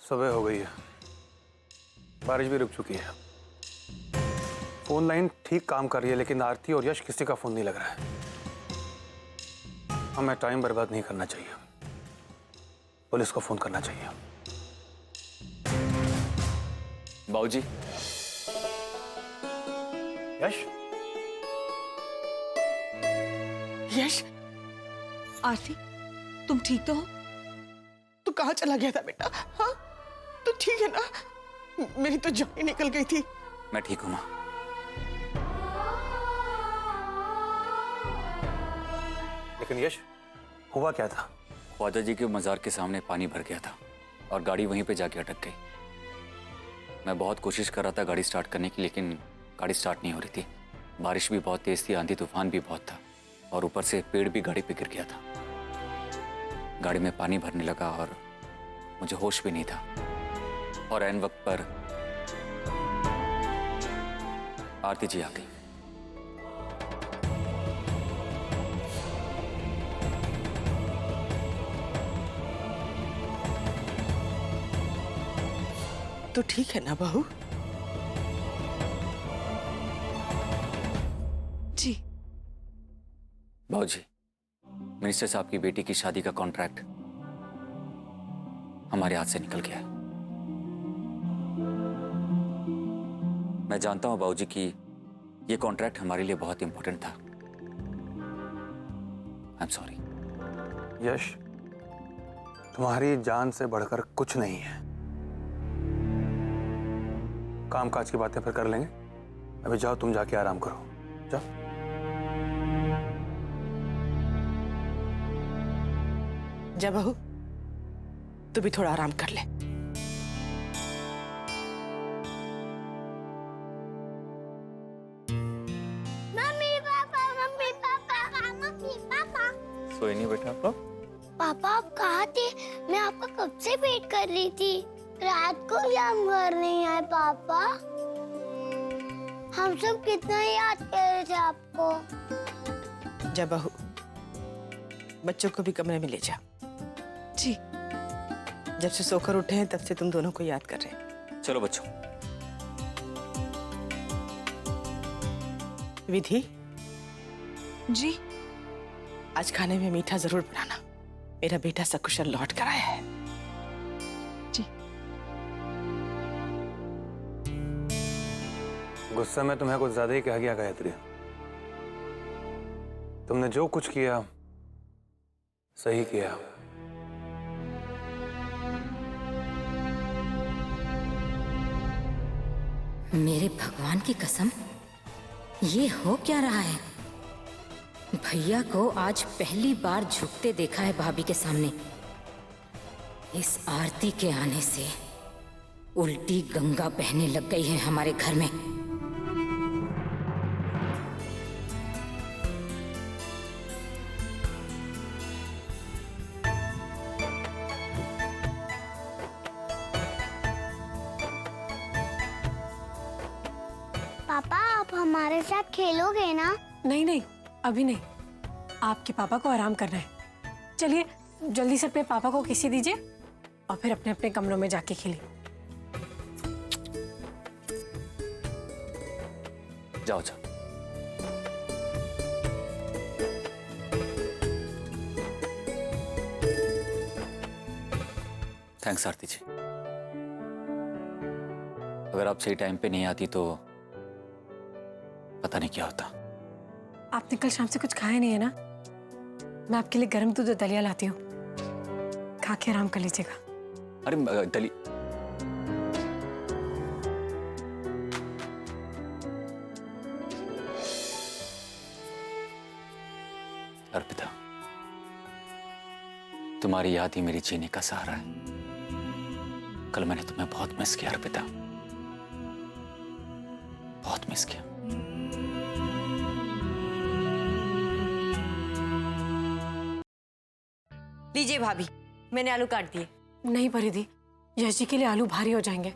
सुबह हो गई है, बारिश भी रुक चुकी है। फोन लाइन ठीक काम कर रही है, लेकिन आरती और यश किसी का फोन नहीं लग रहा है। हमें टाइम बर्बाद नहीं करना चाहिए, पुलिस को फोन करना चाहिए। बाबूजी। यश, यश, आरती, तुम ठीक तो हो? तू कहाँ चला गया था बेटा? हाँ, तू ठीक है ना? मेरी तो जान ही निकल गई थी। मैं ठीक हूँ माँ। लेकिन यश, हुआ क्या था? ख्वाजा जी के मज़ार के सामने पानी भर गया था और गाड़ी वहीं पे जाके अटक गई। मैं बहुत कोशिश कर रहा था गाड़ी स्टार्ट करने की, लेकिन गाड़ी स्टार्ट नहीं हो रही थी। बारिश भी बहुत तेज थी, आंधी तूफान भी बहुत था और ऊपर से पेड़ भी गाड़ी पे गिर गया था। गाड़ी में पानी भरने लगा और मुझे होश भी नहीं था, और ऐन वक्त पर आरती जी आ गई। तू ठीक है ना बहू? जी। बाबूजी, मिनिस्टर साहब की बेटी की शादी का कॉन्ट्रैक्ट हमारे हाथ से निकल गया है। मैं जानता हूं बाबूजी कि यह कॉन्ट्रैक्ट हमारे लिए बहुत इंपॉर्टेंट था। I am sorry. यश, तुम्हारी जान से बढ़कर कुछ नहीं है। कामकाज की बातें फिर कर लेंगे। अभी जाओ, तुम जाके आराम करो, जाओ। जा बहू, तू भी थोड़ा आराम कर ले। Mummy papa, mummy papa, mummy papa. सोए नहीं बेटा आप लोग? पापा, आप कहाँ थे? मैं आपका कब से वेट कर रही थी। रात को भी हम घर नहीं आए पापा। हम सब कितना याद कर रहे थे आपको। जा बहू, बच्चों को भी कमरे में ले जा। जी। जब से सोकर उठे हैं तब से तुम दोनों को याद कर रहे हैं। चलो बच्चों। विधि, जी। आज खाने में मीठा जरूर बनाना। मेरा बेटा सकुशल लौट कर आया है। जी। गुस्से में तुम्हें कुछ ज्यादा ही कह गया गायत्री। तुमने जो कुछ किया सही किया। मेरे भगवान की कसम, ये हो क्या रहा है? भैया को आज पहली बार झुकते देखा है भाभी के सामने। इस आरती के आने से उल्टी गंगा बहने लग गई है हमारे घर में। पापा, आप हमारे साथ खेलोगे ना? नहीं नहीं, अभी नहीं। आपके पापा को आराम करना है। चलिए जल्दी से अपने पापा को किसी दीजिए और फिर अपने अपने कमरों में जाके खेलिए। जाओ जाओ। थैंक्स आरती जी। अगर आप सही टाइम पे नहीं आती तो पता नहीं क्या होता। आपने कल शाम से कुछ खाया नहीं है ना? मैं आपके लिए गर्म दूध और दलिया लाती हूँ, खा के आराम कर लीजिएगा। अरे दली अर्पिता, तुम्हारी याद ही मेरी जीने का सहारा है। कल मैंने तुम्हें बहुत मिस किया अर्पिता, बहुत मिस किया। लीजिए भाभी, मैंने आलू काट दिए। नहीं परिधि, यश जी के लिए आलू भारी हो जाएंगे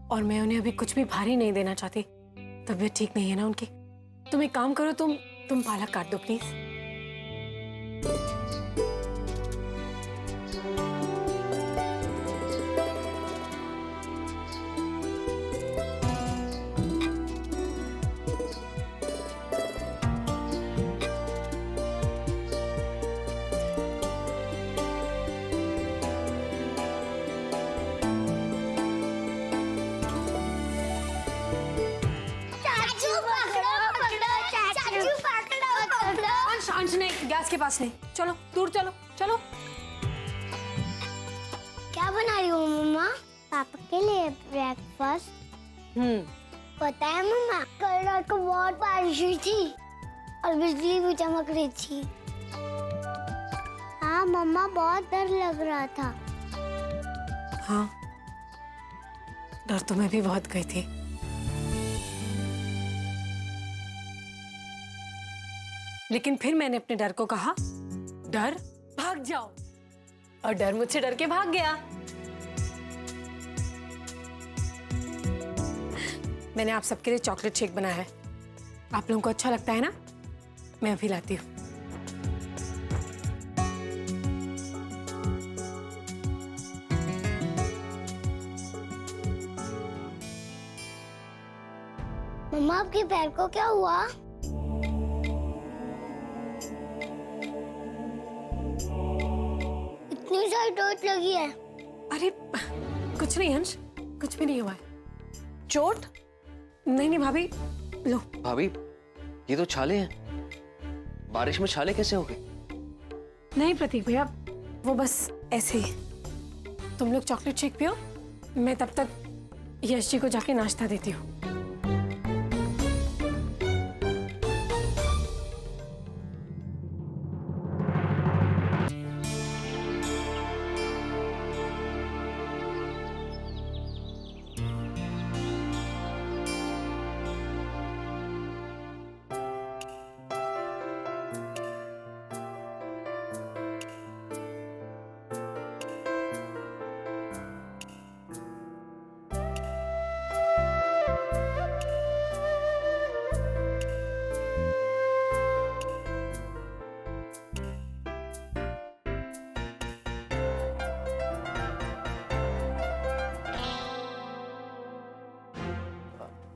और मैं उन्हें अभी कुछ भी भारी नहीं देना चाहती। तबीयत ठीक नहीं है ना उनकी। तुम एक काम करो, तुम पालक काट दो प्लीज। अंश नहीं, गैस के पास नहीं, चलो दूर चलो चलो। क्या बना रही हो मम्मा? पापा के लिए ब्रेकफास्ट। पता है मम्मा, कल रात को बहुत बारिश हुई थी और बिजली भी चमक रही थी। हाँ मम्मा, बहुत डर लग रहा था। हाँ, डर तो मैं भी बहुत गई थी। लेकिन फिर मैंने अपने डर को कहा, डर भाग जाओ, और डर मुझसे डर के भाग गया। मैंने आप सबके लिए चॉकलेट शेक बनाया है, आप लोगों को अच्छा लगता है ना? मैं अभी लाती हूँ। मम्मा, आपके पैर को क्या हुआ? इतनी सारी चोट लगी है। अरे कुछ नहीं अंश, कुछ भी नहीं हुआ है। चोट? नहीं नहीं भाभी, लो। भाभी, ये तो छाले हैं। बारिश में छाले कैसे हो गए? नहीं प्रतीक भैया, वो बस ऐसे ही। तुम लोग चॉकलेट शेक पियो, मैं तब तक यश जी को जाके नाश्ता देती हूँ।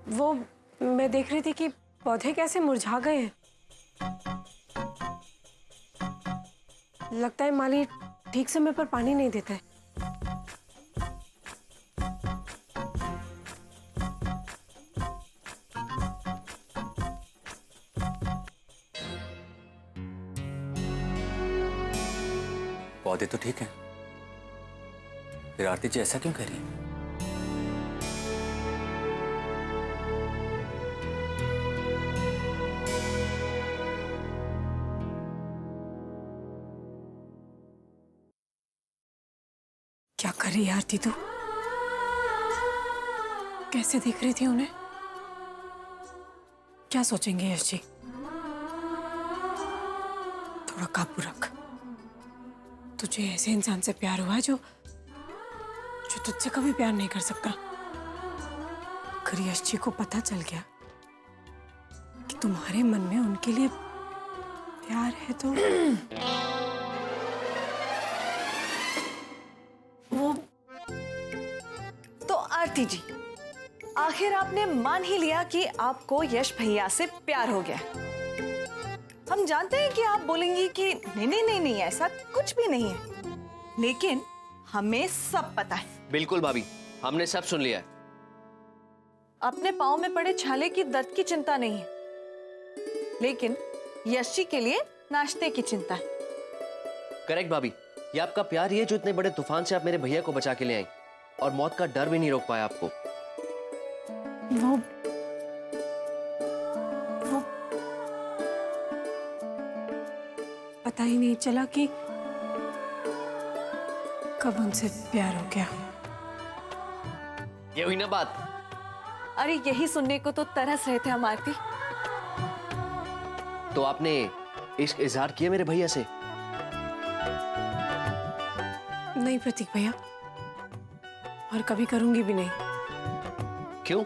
वो मैं देख रही थी कि पौधे कैसे मुरझा गए हैं। लगता है माली ठीक समय पर पानी नहीं देता है। पौधे तो ठीक हैं, फिर आरती जी ऐसा क्यों कह रही है? क्या कर रही है आरती? तू कैसे देख रही थी उन्हें? क्या सोचेंगे यश जी? थोड़ा काबू रख। तुझे ऐसे इंसान से प्यार हुआ है जो तुझसे कभी प्यार नहीं कर सकता। अगर यश जी को पता चल गया कि तुम्हारे मन में उनके लिए प्यार है तो तो आरती जी, आखिर आपने मान ही लिया कि आपको यश भैया से प्यार हो गया। हम जानते हैं कि आप बोलेंगी कि नहीं नहीं नहीं नहीं, ऐसा कुछ भी नहीं है, लेकिन हमें सब पता है। बिल्कुल भाभी, हमने सब सुन लिया है। अपने पाँव में पड़े छाले की दर्द की चिंता नहीं है, लेकिन यश जी के लिए नाश्ते की चिंता है। करेक्ट भाभी, ये आपका प्यार ही है जो इतने बड़े तूफान से आप मेरे भैया को बचा के ले आई, और मौत का डर भी नहीं रोक पाया आपको। वो पता ही नहीं चला कि कब उनसे प्यार हो गया। ये हुई ना बात। अरे यही सुनने को तो तरस रहे थे हम आरती। तो आपने इश्क इजहार किया मेरे भैया से? नहीं प्रतीक भैया, और कभी करूंगी भी नहीं। क्यों?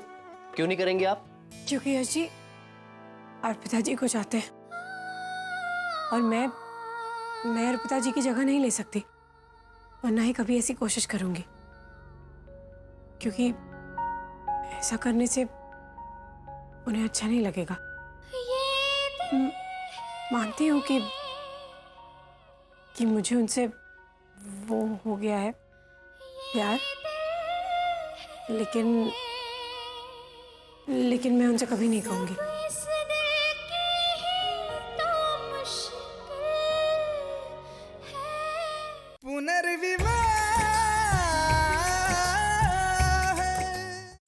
क्यों नहीं करेंगे आप? क्योंकि यश जी अर्पिता जी को चाहते हैं, और मैं अर्पिता जी की जगह नहीं ले सकती, और ना ही कभी ऐसी कोशिश करूंगी, क्योंकि ऐसा करने से उन्हें अच्छा नहीं लगेगा। मानती हूँ कि मुझे उनसे वो हो गया है प्यार, लेकिन मैं उनसे कभी नहीं कहूंगी।